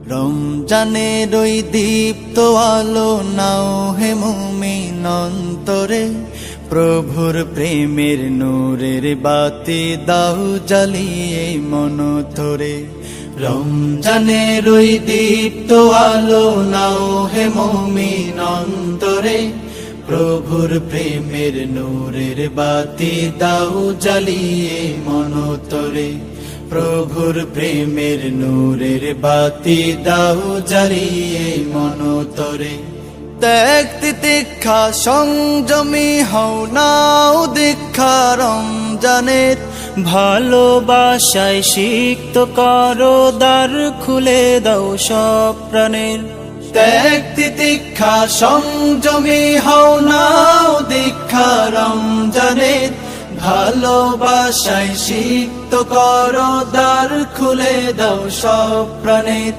রমজানের ওই দীপ্ত আলো নাও হে মুমিন অন্তরে, প্রভুর প্রেমের নূরের বাতি দাও জ্বালিয়ে মন ধরে। রমজানের ওই দীপ্ত আলো নাও হে মুমিন অন্তরে, প্রভুর প্রেমের নূরের বাতি দাও জ্বালিয়ে মন ধরে। প্রভুর প্রেমের নূরের বাতি দাও জ্বালিয়ে মন তরে। ত্যাগ তিতিক্ষা সংযমী হও নাও দীক্ষা রমজানের, ভালোবাসায় সিক্ত করো দ্বার খুলে দাও সব প্রাণের। ত্যাগ তিতিক্ষা সংযমী হও নাও দীক্ষা রমজানের, ভালোবাসায় সিক্ত করো দ্বার খুলে দাও সব প্রাণের।